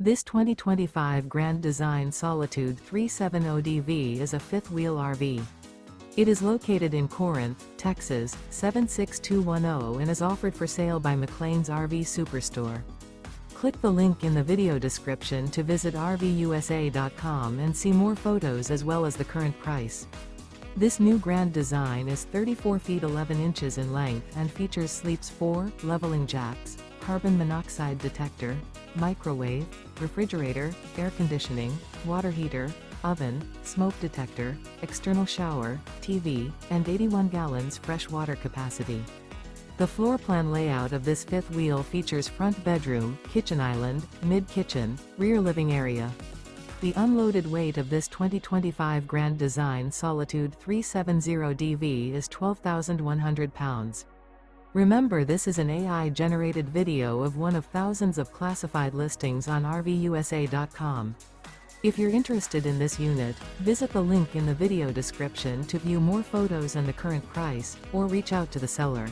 This 2025 Grand Design Solitude 370DV is a fifth-wheel RV. It is located in Corinth, Texas, 76210 and is offered for sale by McClain's RV Superstore. Click the link in the video description to visit RVUSA.com and see more photos as well as the current price. This new Grand Design is 34 feet 11 inches in length and features sleeps 4, leveling jacks, carbon monoxide detector, microwave, refrigerator, air conditioning, water heater, oven, smoke detector, external shower, TV, and 81 gallons fresh water capacity. The floor plan layout of this fifth wheel features front bedroom, kitchen island, mid-kitchen, rear living area. The unloaded weight of this 2025 Grand Design Solitude 370DV is 12,100 pounds. Remember, this is an AI-generated video of one of thousands of classified listings on RVUSA.com. If you're interested in this unit, visit the link in the video description to view more photos and the current price, or reach out to the seller.